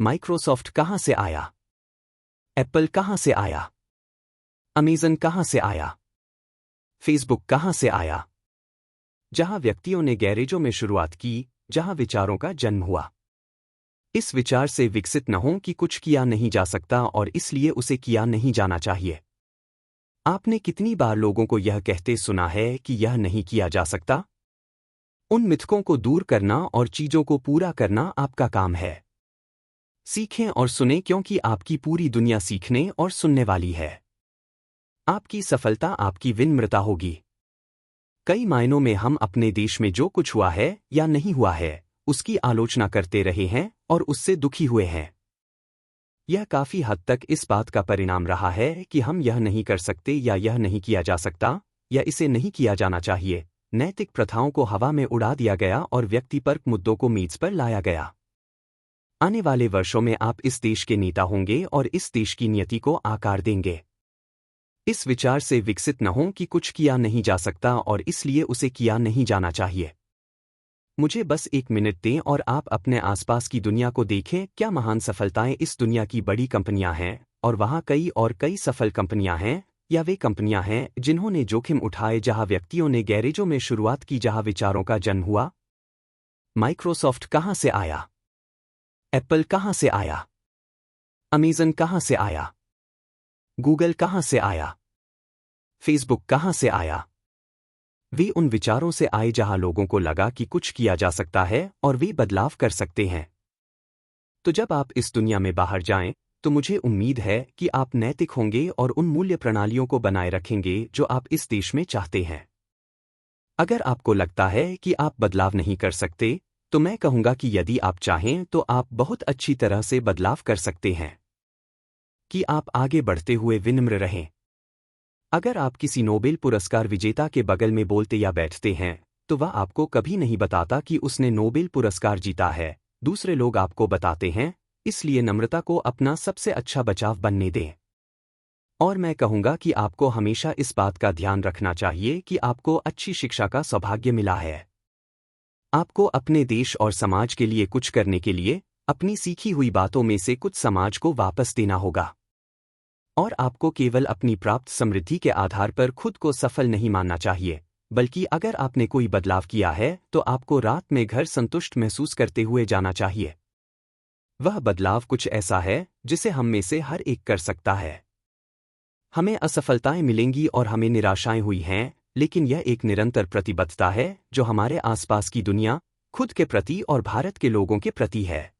Microsoft कहाँ से आया? एप्पल कहाँ से आया? अमेज़न कहाँ से आया? फेसबुक कहाँ से आया? जहाँ व्यक्तियों ने गैरेजों में शुरुआत की, जहाँ विचारों का जन्म हुआ। इस विचार से विकसित न हो कि कुछ किया नहीं जा सकता और इसलिए उसे किया नहीं जाना चाहिए। आपने कितनी बार लोगों को यह कहते सुना है कि यह नहीं किया जा सकता? उन मिथकों को दूर करना और चीजों को पूरा करना आपका काम है। सीखें और सुनें क्योंकि आपकी पूरी दुनिया सीखने और सुनने वाली है। आपकी सफलता आपकी विनम्रता होगी। कई मायनों में हम अपने देश में जो कुछ हुआ है या नहीं हुआ है, उसकी आलोचना करते रहे हैं और उससे दुखी हुए हैं। यह काफी हद तक इस बात का परिणाम रहा है कि हम यह नहीं कर सकते या यह नहीं किया जा सकता या इसे नहीं किया जाना चाहिए। नैतिक प्रथाओं को हवा में उड़ा दिया गया और व्यक्तिपरक मुद्दों को मेज पर लाया गया। आने वाले वर्षों में आप इस देश के नेता होंगे और इस देश की नियति को आकार देंगे। इस विचार से विकसित न हो कि कुछ किया नहीं जा सकता और इसलिए उसे किया नहीं जाना चाहिए। मुझे बस 1 मिनट दें और आप अपने आसपास की दुनिया को देखें। क्या महान सफलताएं इस दुनिया की बड़ी कंपनियां हैं और वहां कई सफल कंपनियां हैं, या वे कंपनियां हैं जिन्होंने जोखिम उठाए, जहां व्यक्तियों ने गैरेजों में शुरुआत की, जहां विचारों का जन्म हुआ? माइक्रोसॉफ्ट कहाँ से आया? एप्पल कहाँ से आया? अमेज़न कहाँ से आया? गूगल कहाँ से आया? फेसबुक कहाँ से आया? वे उन विचारों से आए जहां लोगों को लगा कि कुछ किया जा सकता है और वे बदलाव कर सकते हैं। तो जब आप इस दुनिया में बाहर जाएं, तो मुझे उम्मीद है कि आप नैतिक होंगे और उन मूल्य प्रणालियों को बनाए रखेंगे जो आप इस देश में चाहते हैं। अगर आपको लगता है कि आप बदलाव नहीं कर सकते, तो मैं कहूंगा कि यदि आप चाहें तो आप बहुत अच्छी तरह से बदलाव कर सकते हैं। कि आप आगे बढ़ते हुए विनम्र रहें। अगर आप किसी नोबेल पुरस्कार विजेता के बगल में बोलते या बैठते हैं, तो वह आपको कभी नहीं बताता कि उसने नोबेल पुरस्कार जीता है। दूसरे लोग आपको बताते हैं, इसलिए नम्रता को अपना सबसे अच्छा बचाव बनने दें। और मैं कहूंगा कि आपको हमेशा इस बात का ध्यान रखना चाहिए कि आपको अच्छी शिक्षा का सौभाग्य मिला है। आपको अपने देश और समाज के लिए कुछ करने के लिए अपनी सीखी हुई बातों में से कुछ समाज को वापस देना होगा। और आपको केवल अपनी प्राप्त समृद्धि के आधार पर खुद को सफल नहीं मानना चाहिए, बल्कि अगर आपने कोई बदलाव किया है तो आपको रात में घर संतुष्ट महसूस करते हुए जाना चाहिए। वह बदलाव कुछ ऐसा है जिसे हम में से हर एक कर सकता है। हमें असफलताएं मिलेंगी और हमें निराशाएं हुई हैं, लेकिन यह एक निरंतर प्रतिबद्धता है जो हमारे आसपास की दुनिया, खुद के प्रति और भारत के लोगों के प्रति है।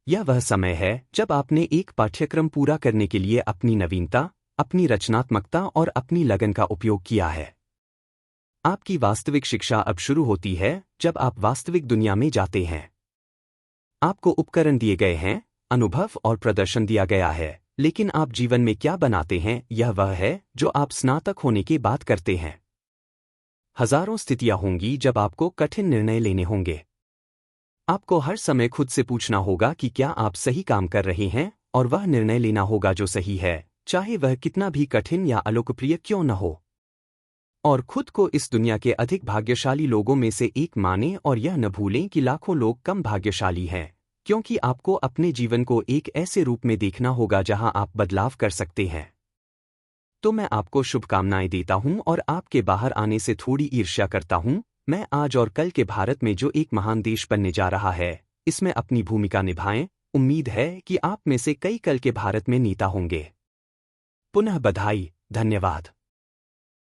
यह वह समय है जब आपने एक पाठ्यक्रम पूरा करने के लिए अपनी नवीनता, अपनी रचनात्मकता और अपनी लगन का उपयोग किया है। आपकी वास्तविक शिक्षा अब शुरू होती है जब आप वास्तविक दुनिया में जाते हैं। आपको उपकरण दिए गए हैं, अनुभव और प्रदर्शन दिया गया है, लेकिन आप जीवन में क्या बनाते हैं, यह वह है जो आप स्नातक होने के बाद करते हैं। हजारों स्थितियां होंगी जब आपको कठिन निर्णय लेने होंगे। आपको हर समय खुद से पूछना होगा कि क्या आप सही काम कर रहे हैं, और वह निर्णय लेना होगा जो सही है, चाहे वह कितना भी कठिन या अलोकप्रिय क्यों न हो। और खुद को इस दुनिया के अधिक भाग्यशाली लोगों में से एक माने और यह न भूलें कि लाखों लोग कम भाग्यशाली हैं, क्योंकि आपको अपने जीवन को एक ऐसे रूप में देखना होगा जहां आप बदलाव कर सकते हैं। तो मैं आपको शुभकामनाएं देता हूं और आपके बाहर आने से थोड़ी ईर्ष्या करता हूं। मैं आज और कल के भारत में जो एक महान देश बनने जा रहा है, इसमें अपनी भूमिका निभाएं। उम्मीद है कि आप में से कई कल के भारत में नेता होंगे। पुनः बधाई, धन्यवाद।